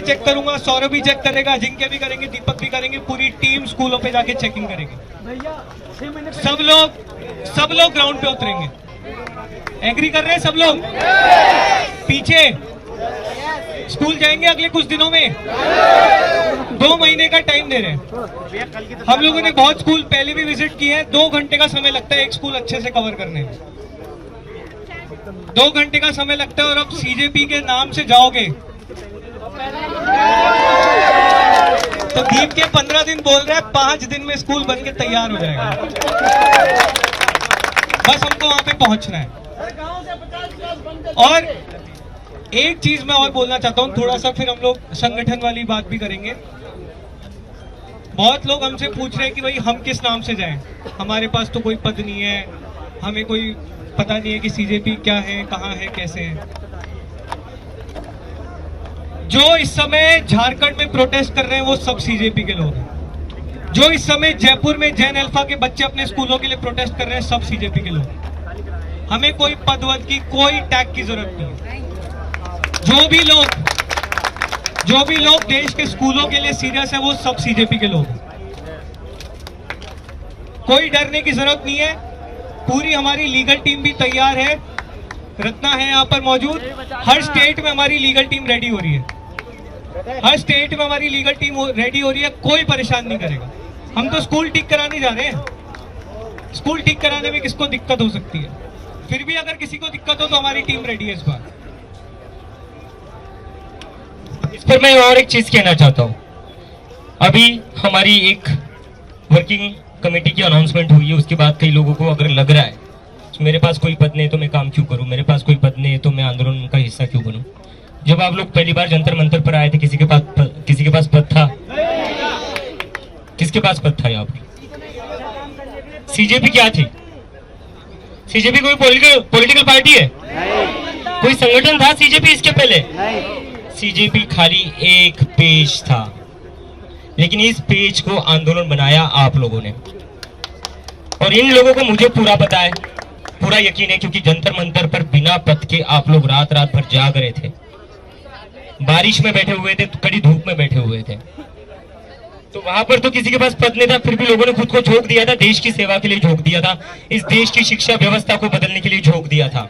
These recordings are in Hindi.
चेक करूंगा, सौरभ भी चेक करेगा, अजिंक्य भी करेंगे, दीपक भी करेंगे, पूरी टीम स्कूलों पे जाके चेकिंग करेगी। सब लोग ग्राउंड पे उतरेंगे। एग्री कर रहे हैं सब लोग? पीछे स्कूल जाएंगे अगले कुछ दिनों में, 2 महीने का टाइम दे रहे हैं। हम लोगों ने बहुत स्कूल पहले भी विजिट किए हैं। 2 घंटे का समय लगता है एक स्कूल अच्छे से कवर करने में, 2 घंटे का समय लगता है। और अब सीजेपी के नाम से जाओगे तो दीप के 15 दिन बोल रहे हैं, 5 दिन में स्कूल बन के तैयार हो जाएगा। बस हमको वहां पे पहुंचना है। और एक चीज मैं और बोलना चाहता हूं, थोड़ा सा फिर हम लोग संगठन वाली बात भी करेंगे। बहुत लोग हमसे पूछ रहे हैं कि भाई हम किस नाम से जाएं, हमारे पास तो कोई पद नहीं है, हमें कोई पता नहीं है कि सीजेपी क्या है, कहां है, कैसे है। जो इस समय झारखंड में प्रोटेस्ट कर रहे हैं वो सब सीजेपी के लोग हैं। जो इस समय जयपुर में जैन अल्फा के बच्चे अपने स्कूलों के लिए प्रोटेस्ट कर रहे हैं, सब सीजेपी के लोग। हमें कोई पद वद की, कोई टैग की जरूरत नहीं है। जो भी लोग देश के स्कूलों के लिए सीरियस है वो सब सीजेपी के लोग हैं। कोई डरने की जरूरत नहीं है। पूरी हमारी लीगल टीम भी तैयार है, रत्ना है यहाँ पर मौजूद। हर स्टेट में हमारी लीगल टीम रेडी हो रही है, हर स्टेट में हमारी लीगल टीम रेडी हो रही है। कोई परेशान नहीं करेगा। हम तो स्कूल ठीक कराने जा रहे हैं। स्कूल ठीक कराने में किसको दिक्कत हो सकती है? फिर भी अगर किसी को दिक्कत हो तो हमारी टीम रेडी है इस बार। इस पर मैं और एक चीज कहना चाहता हूं। अभी हमारी एक वर्किंग कमेटी की अनाउंसमेंट हुई है, उसके बाद कई लोगों को अगर लग रहा है मेरे पास कोई पद नहीं तो मैं काम क्यों करूं, मेरे पास कोई पद नहीं तो मैं आंदोलन का हिस्सा क्यों बनूं। जब आप लोग पहली बार जंतर मंतर पर आए थे, किसी के पास पद था? किसके पास पद था यहाँ पर? सीजेपी क्या थी? सीजेपी कोई पॉलिटिकल पार्टी है? कोई संगठन था सीजेपी इसके पहले? सीजेपी खाली एक पेज था, लेकिन इस पेज को आंदोलन बनाया आप लोगों ने। और इन लोगों को मुझे पूरा पता है, पूरा यकीन है, क्योंकि जंतर मंतर पर बिना पद के आप लोग रात रात भर जाग रहे थे, बारिश में बैठे हुए थे, कड़ी धूप में बैठे हुए थे। तो वहां पर तो किसी के पास पद नहीं था, फिर भी लोगों ने खुद को झोंक दिया था, देश की सेवा के लिए झोंक दिया था, इस देश की शिक्षा व्यवस्था को बदलने के लिए झोंक दिया था।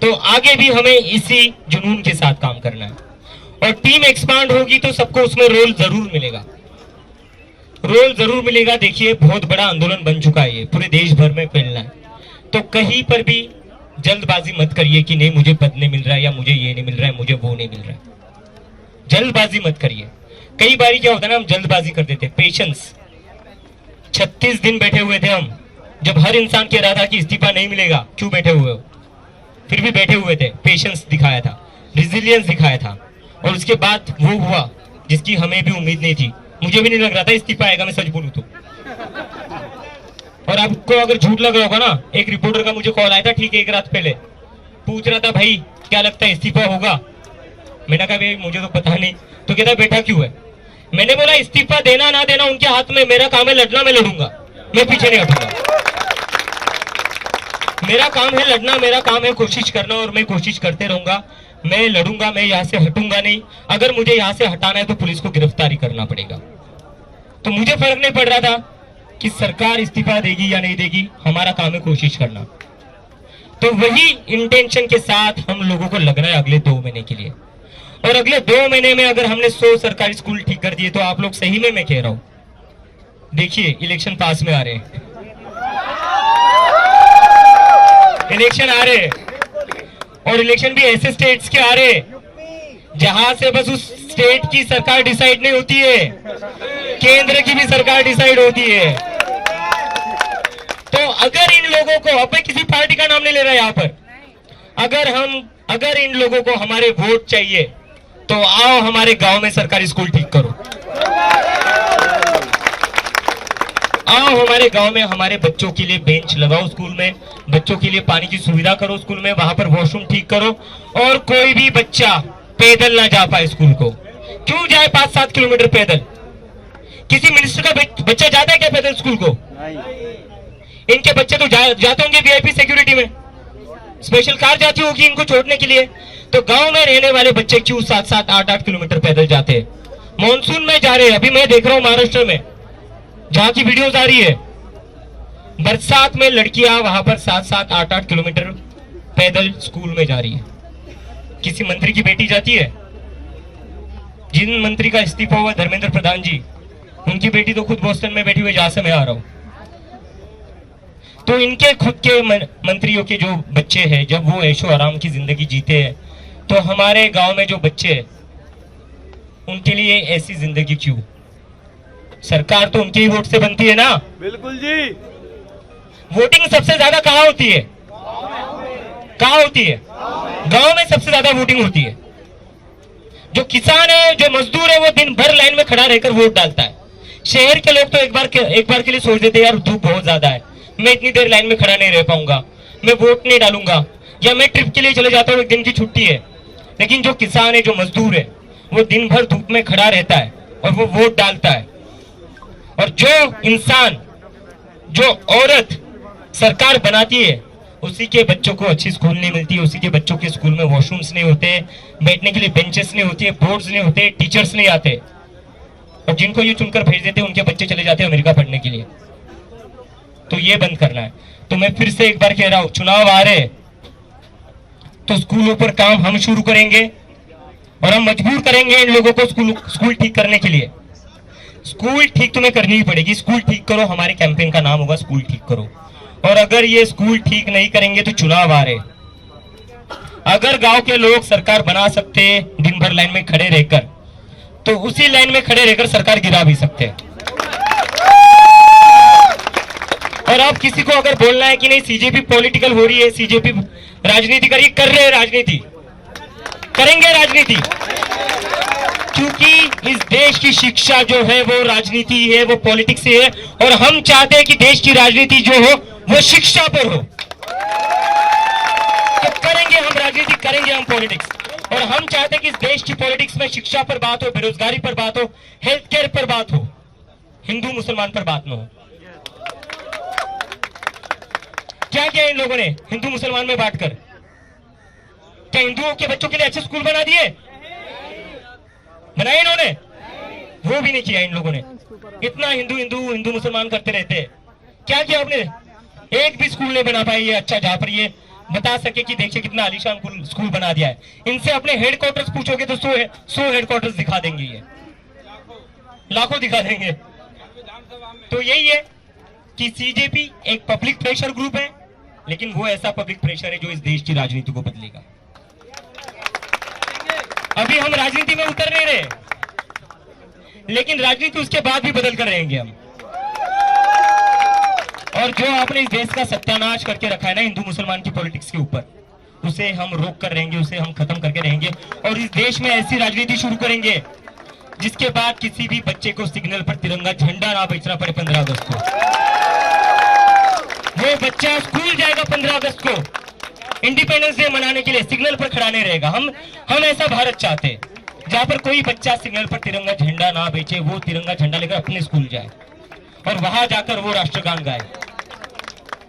तो आगे भी हमें इसी जुनून के साथ काम करना है। और टीम एक्सपांड होगी तो सबको उसमें रोल जरूर मिलेगा, रोल जरूर मिलेगा। देखिए बहुत बड़ा आंदोलन बन चुका है, ये पूरे देश भर में फैलना है। तो कहीं पर भी जल्दबाजी मत करिए कि नहीं मुझे पद नहीं मिल रहा है, या मुझे ये नहीं मिल रहा है, मुझे वो नहीं मिल रहा है। जल्दबाजी मत करिए। कई बार क्या होता है ना, हम जल्दबाजी कर देते। पेशेंस। 36 दिन बैठे हुए थे हम, जब हर इंसान कह रहा था कि इस्तीफा नहीं मिलेगा, क्यों बैठे हुए हो, फिर भी बैठे हुए थे। पेशेंस दिखाया था, रेजिलियंस दिखाया था, और उसके बाद वो हुआ जिसकी हमें भी उम्मीद नहीं थी। मुझे भी नहीं लग रहा था इस्तीफा आएगा, मैं सच बोलूं तो। और आपको अगर झूठ लग रहा होगा ना, एक रिपोर्टर का मुझे कॉल आया था ठीक 1 रात पहले, पूछ रहा था भाई क्या लगता है इस्तीफा होगा। मैंने कहा भाई मुझे तो पता नहीं। तो कहता बेटा क्यों है? मैंने बोला इस्तीफा देना ना देना उनके हाथ में, मेरा काम है लड़ना, मैं लड़ूंगा, मैं पीछे नहीं हटूंगा। मेरा काम है लड़ना, मेरा काम है कोशिश करना, और मैं कोशिश करते रहूंगा। मैं लड़ूंगा, मैं यहाँ से हटूंगा नहीं। अगर मुझे यहाँ से हटाना है तो पुलिस को गिरफ्तारी करना पड़ेगा। तो मुझे फर्क नहीं पड़ रहा था कि सरकार इस्तीफा देगी या नहीं देगी, हमारा काम है कोशिश करना। तो वही इंटेंशन के साथ हम लोगों को लग रहा है अगले 2 महीने के लिए। और अगले 2 महीने में अगर हमने 100 सरकारी स्कूल ठीक कर दिए तो आप लोग सही में, मैं कह रहा हूं, देखिए इलेक्शन पास में आ रहे हैं, इलेक्शन आ रहे हैं, और इलेक्शन भी ऐसे स्टेट्स के आ रहे हैं जहां से बस उस स्टेट की सरकार डिसाइड नहीं होती है, केंद्र की भी सरकार डिसाइड होती है। तो अगर इन लोगों को, अब मैं किसी पार्टी का नाम नहीं ले रहा यहाँ पर, अगर इन लोगों को हमारे वोट चाहिए तो आओ हमारे गांव में सरकारी स्कूल ठीक करो, आओ हमारे गांव में हमारे बच्चों के लिए बेंच लगाओ, स्कूल में बच्चों के लिए पानी की सुविधा करो, स्कूल में वहां पर वॉशरूम ठीक करो, और कोई भी बच्चा पैदल ना जा पाए स्कूल को। क्यों जाए 5-7 किलोमीटर पैदल? किसी मिनिस्टर का बच्चा जाता है क्या पैदल स्कूल को? इनके बच्चे तो जाते होंगे वीआईपी सिक्योरिटी में, स्पेशल कार जाती होगी इनको छोड़ने के लिए। तो गांव में रहने वाले बच्चे क्यों 7-7, 8-8 किलोमीटर पैदल जाते हैं? मॉनसून में जा रहे हैं, अभी मैं देख रहा हूं महाराष्ट्र में जहां की वीडियोस आ रही है, बरसात में लड़कियां वहां पर 7-7, 8-8 किलोमीटर पैदल स्कूल में जा रही है। किसी मंत्री की बेटी जाती है? जिन मंत्री का इस्तीफा हुआ धर्मेंद्र प्रधान जी, उनकी बेटी तो खुद बोस्टन में बैठी हुई, जहां से मैं आ रहा हूं। तो इनके खुद के मंत्रियों के जो बच्चे हैं, जब वो ऐशो आराम की जिंदगी जीते हैं, तो हमारे गांव में जो बच्चे हैं उनके लिए ऐसी जिंदगी क्यों? सरकार तो उनके ही वोट से बनती है ना। बिल्कुल जी। वोटिंग सबसे ज्यादा कहां होती है? कहां होती है? गांव में सबसे ज्यादा वोटिंग होती है। जो किसान है, जो मजदूर है, वो दिन भर लाइन में खड़ा रहकर वोट डालता है। शहर के लोग तो एक बार के लिए सोच देते हैं, यार धूप बहुत ज्यादा है, मैं इतनी देर लाइन में खड़ा नहीं रह पाऊंगा, मैं वोट नहीं डालूंगा, या मैं ट्रिप के लिए चले जाता हूँ, एक दिन की छुट्टी है। लेकिन जो किसान है, जो मजदूर है, वो दिन भर धूप में खड़ा रहता है और वो वोट डालता है। और जो इंसान, जो औरत सरकार बनाती है, उसी के बच्चों को अच्छी स्कूल नहीं मिलती है, उसी के बच्चों के स्कूल में वॉशरूम्स नहीं होते, बैठने के लिए बेंचेस नहीं होती है, बोर्ड्स नहीं होते, टीचर्स नहीं आते। और जिनको ये चुनकर भेज देते हैं, उनके बच्चे चले जाते हैं अमेरिका पढ़ने के लिए। तो ये बंद करना है। तो मैं फिर से एक बार कह रहा हूं, चुनाव आ रहे तो स्कूलों पर काम हम शुरू करेंगे और हम मजबूर करेंगे इन लोगों को स्कूल ठीक करने के लिए। स्कूल ठीक तुम्हें करनी ही पड़ेगी। स्कूल ठीक करो, हमारे कैंपेन का नाम होगा स्कूल ठीक करो। और अगर ये स्कूल ठीक नहीं करेंगे तो चुनाव आ रहे, अगर गांव के लोग सरकार बना सकते दिन भर लाइन में खड़े रहकर, तो उसी लाइन में खड़े रहकर सरकार गिरा भी सकते हैं। और अब किसी को अगर बोलना है कि नहीं सीजेपी पॉलिटिकल हो रही है, सीजेपी राजनीति करिए, कर रहे हैं राजनीति, करेंगे राजनीति, क्योंकि इस देश की शिक्षा जो है वो राजनीति है, वो पॉलिटिक्स से है। और हम चाहते हैं कि देश की राजनीति जो हो वो शिक्षा पर हो। तो करेंगे हम राजनीति, करेंगे हम पॉलिटिक्स। और हम चाहते हैं कि इस देश की पॉलिटिक्स में शिक्षा पर बात हो, बेरोजगारी पर बात हो, हेल्थ केयर पर बात हो, हिंदू मुसलमान पर बात न हो। क्या किया इन लोगों ने हिंदू मुसलमान में बांटकर? क्या हिंदुओं के बच्चों के लिए अच्छे स्कूल बना दिए? बनाए इन्होंने? वो भी नहीं किया इन लोगों ने। इतना हिंदू मुसलमान करते रहते हैं। क्या किया आपने? एक भी स्कूल नहीं बना पाई ये अच्छा, जहां पर ये बता सके कि देखिए कितना आलीशान स्कूल बना दिया है। इनसे अपने हेडक्वार्टर्स पूछोगे तो 100 हेडक्वार्टर्स दिखा देंगे, ये लाखों दिखा देंगे। तो यही है कि सीजेपी एक पब्लिक प्रेशर ग्रुप है, लेकिन वो ऐसा पब्लिक प्रेशर है जो इस देश की राजनीति को बदलेगा। अभी हम राजनीति में उतर नहीं रहे, लेकिन राजनीति उसके बाद भी बदल कर रहेंगे हम। और जो आपने इस देश का सत्यानाश करके रखा है ना हिंदू मुसलमान की पॉलिटिक्स के ऊपर, उसे हम रोक कर रहेंगे, उसे हम खत्म करके रहेंगे। और इस देश में ऐसी राजनीति शुरू करेंगे जिसके बाद किसी भी बच्चे को सिग्नल पर तिरंगा झंडा ना बेचना पड़े 15 अगस्त को। वो बच्चा स्कूल जाएगा 15 अगस्त को, इंडिपेंडेंस डे मनाने के लिए सिग्नल पर खड़ा नहीं रहेगा। हम ऐसा भारत चाहते हैं जहां पर कोई बच्चा सिग्नल पर तिरंगा झंडा ना बेचे, वो तिरंगा झंडा लेकर अपने स्कूल जाए और वहां जाकर वो राष्ट्रगान गाए।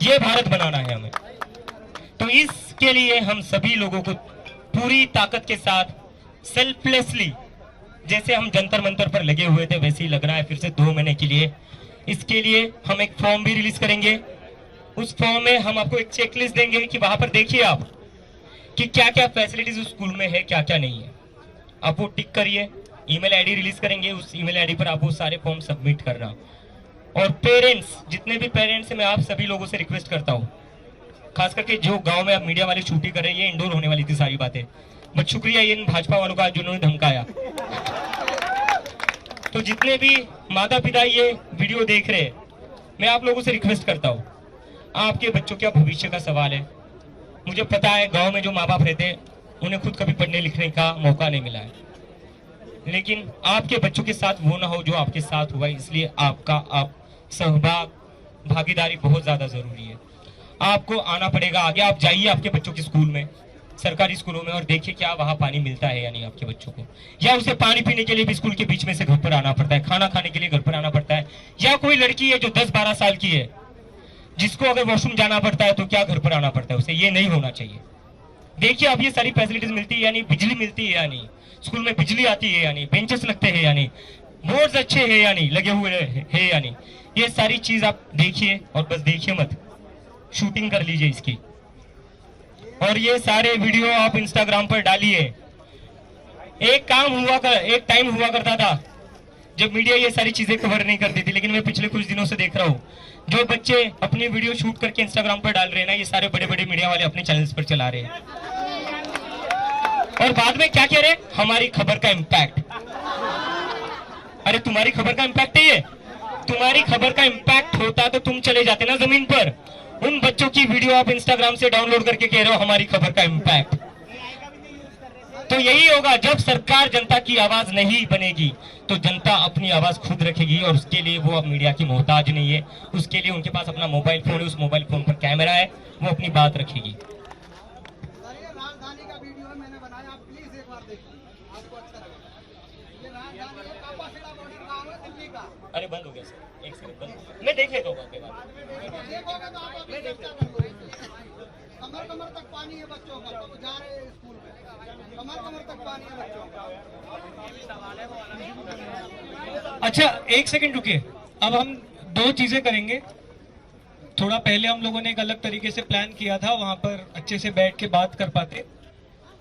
ये भारत बनाना है हमें। तो इसके लिए हम सभी लोगों को पूरी ताकत के साथ सेल्फलेसली, जैसे हम जंतर मंतर पर लगे हुए थे वैसे ही लगना है फिर से 2 महीने के लिए। इसके लिए हम एक फॉर्म भी रिलीज करेंगे। उस फॉर्म में हम आपको एक चेकलिस्ट देंगे कि वहां पर देखिए आप कि क्या क्या फैसिलिटीज उस स्कूल में है, क्या क्या नहीं है। आप वो टिक करिए। ईमेल आईडी रिलीज करेंगे, उस ईमेल आईडी पर आप वो सारे फॉर्म सबमिट करना। और पेरेंट्स, जितने भी पेरेंट्स हैं, मैं आप सभी लोगों से रिक्वेस्ट करता हूँ, खास करके जो गांव में आप मीडिया वाले शूटिंग कर रहे हैं, ये इंडोर होने वाली थी सारी बातें, बट शुक्रिया इन भाजपा वालों का जिन्होंने धमकाया। तो जितने भी माता पिता ये वीडियो देख रहे हैं, मैं आप लोगों से रिक्वेस्ट करता हूँ, आपके बच्चों का भविष्य का सवाल है। मुझे पता है गांव में जो माँ बाप रहते हैं उन्हें खुद कभी पढ़ने लिखने का मौका नहीं मिला है, लेकिन आपके बच्चों के साथ वो ना हो जो आपके साथ हुआ है। इसलिए आपका भागीदारी बहुत ज्यादा जरूरी है। आपको आना पड़ेगा आगे। आप जाइए आपके बच्चों के स्कूल में, सरकारी स्कूलों में, और देखिए क्या वहां पानी मिलता है या नहीं आपके बच्चों को, या उसे पानी पीने के लिए भी स्कूल के बीच में से घर पर आना पड़ता है, खाना खाने के लिए घर पर आना पड़ता है। या कोई लड़की है जो 10-12 साल की है, जिसको अगर वॉशरूम जाना पड़ता है तो क्या घर पर आना पड़ता है उसे, ये नहीं होना चाहिए। देखिए अब ये सारी फैसिलिटीज मिलती है या नहीं, बिजली मिलती है या नहीं, स्कूल में बिजली आती है या नहीं, बेंचेस लगते हैं या नहीं, बोर्ड्स अच्छे हैं या नहीं, लगे हुए हैं या नहीं, ये सारी चीज आप देखिए और बस देखिए मत, शूटिंग कर लीजिए इसकी। और ये सारे वीडियो आप इंस्टाग्राम पर डालिए। एक टाइम हुआ करता था जब मीडिया ये सारी चीजें कवर नहीं करती थी, लेकिन मैं पिछले कुछ दिनों से देख रहा हूँ जो बच्चे अपनी वीडियो शूट करके इंस्टाग्राम पर डाल रहे हैं ना, ये सारे बड़े बड़े मीडिया वाले अपने चैनल्स पर चला रहे हैं और बाद में क्या कह रहे हैं, हमारी खबर का इम्पैक्ट। अरे तुम्हारी खबर का इम्पैक्ट है ये? तुम्हारी खबर का इम्पैक्ट होता तो तुम चले जाते ना जमीन पर। उन बच्चों की वीडियो आप इंस्टाग्राम से डाउनलोड करके कह रहे हो हमारी खबर का इम्पैक्ट। तो यही होगा, जब सरकार जनता की आवाज नहीं बनेगी तो जनता अपनी आवाज खुद रखेगी, और उसके लिए वो अब मीडिया की मोहताज नहीं है। उसके लिए उनके पास अपना मोबाइल फोन है, उस मोबाइल फोन पर कैमरा है, वो अपनी बात रखेगी। राजधानी का वीडियो है, मैंने बनाया, आप प्लीज एक बार देखिए, आपको अच्छा लगेगा। ये राजधानी है, कापासीडा बॉर्डर गांव है दिल्ली का। अरे बंद हो गया सर, एक सेकंड बंद, मैं देख लेता हूँ आपके बाद। देखोगे तो आप अभी चर्चा कर लो। कमर कमर तक पानी है बच्चों का, तो जा रहे हैं स्कूल में, कमर कमर तक पानी है बच्चों का। अच्छा एक सेकंड रुकिए, अब हम दो चीजें करेंगे। थोड़ा पहले हम लोगों ने एक अलग तरीके से प्लान किया था, वहां पर अच्छे से बैठ के बात कर पाते।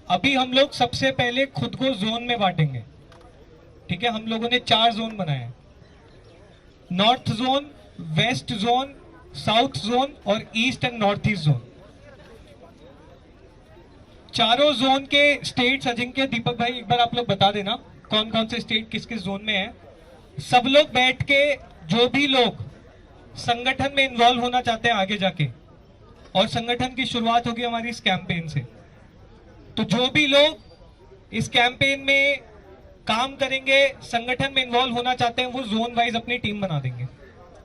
अभी हम लोग सबसे पहले खुद को जोन में बांटेंगे, ठीक है? हम लोगों ने 4 जोन बनाए हैं, north zone, west zone, south zone और east and north east zone. चारों जोन के स्टेट्स अजिंक्य, दीपक भाई एक बार आप लोग बता देना कौन कौन से स्टेट किस किस जोन में है। सब लोग बैठ के, जो भी लोग संगठन में इन्वॉल्व होना चाहते हैं आगे जाके, और संगठन की शुरुआत होगी हमारी इस कैंपेन से, तो जो भी लोग इस कैंपेन में काम करेंगे, संगठन में इन्वॉल्व होना चाहते हैं, वो जोन वाइज अपनी टीम बना देंगे।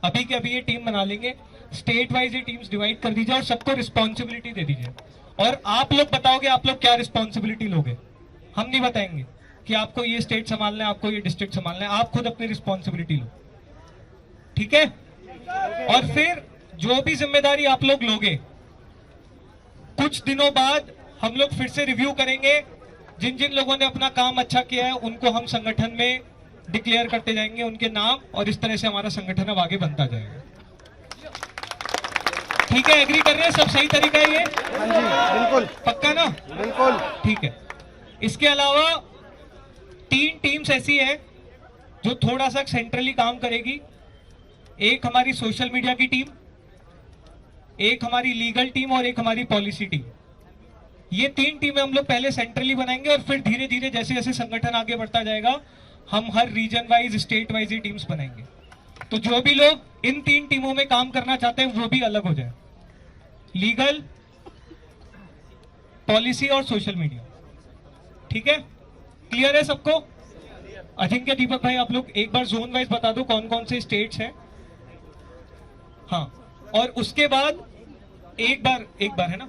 अभी के अभी ये टीम बना लेंगे, स्टेट वाइज ये टीम्स डिवाइड कर दीजिए और सबको रिस्पॉन्सिबिलिटी दे दीजिए। और आप लोग बताओगे आप लोग क्या रिस्पॉन्सिबिलिटी लोगे, हम नहीं बताएंगे कि आपको ये स्टेट संभालना है, आपको ये डिस्ट्रिक्ट संभालना है, आप खुद अपनी रिस्पॉन्सिबिलिटी लो, ठीक है? और फिर जो भी जिम्मेदारी आप लोग लोगे, कुछ दिनों बाद हम लोग फिर से रिव्यू करेंगे। जिन जिन लोगों ने अपना काम अच्छा किया है उनको हम संगठन में डिक्लेयर करते जाएंगे, उनके नाम, और इस तरह से हमारा संगठन अब आगे बनता जाएगा। ठीक है, एग्री कर रहे हैं सब? सही तरीका है ये? हाँ जी बिल्कुल, पक्का ना? बिल्कुल ठीक है। इसके अलावा 3 टीम्स ऐसी है जो थोड़ा सा सेंट्रली काम करेगी। एक हमारी सोशल मीडिया की टीम, एक हमारी लीगल टीम और एक हमारी पॉलिसी टीम। ये 3 टीमें हम लोग पहले सेंट्रली बनाएंगे और फिर धीरे धीरे जैसे जैसे संगठन आगे बढ़ता जाएगा हम हर रीजन वाइज, स्टेट वाइज ये टीम्स बनाएंगे। तो जो भी लोग इन 3 टीमों में काम करना चाहते हैं वो भी अलग हो जाए, लीगल, पॉलिसी और सोशल मीडिया। ठीक है, क्लियर है सबको? अजिंक्य, दीपक भाई आप लोग एक बार जोन वाइज बता दो कौन कौन से स्टेट्स हैं। हाँ, और उसके बाद एक बार है ना,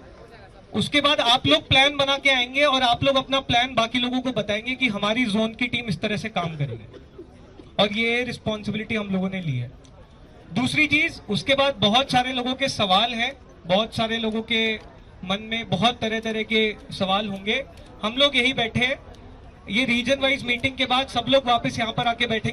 उसके बाद आप लोग प्लान बना के आएंगे और आप लोग अपना प्लान बाकी लोगों को बताएंगे कि हमारी जोन की टीम इस तरह से काम करेगी, और ये रिस्पॉन्सिबिलिटी हम लोगों ने ली है। दूसरी चीज, उसके बाद बहुत सारे लोगों के सवाल हैं, बहुत सारे लोगों के मन में बहुत तरह तरह के सवाल होंगे। हम लोग यही बैठे, ये रीजन वाइज मीटिंग के बाद सब लोग वापस यहाँ पर आके बैठेंगे।